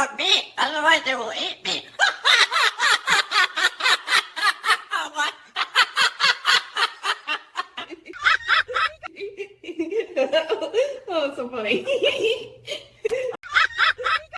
want meat, otherwise they will eat me. What? Oh, it's so funny.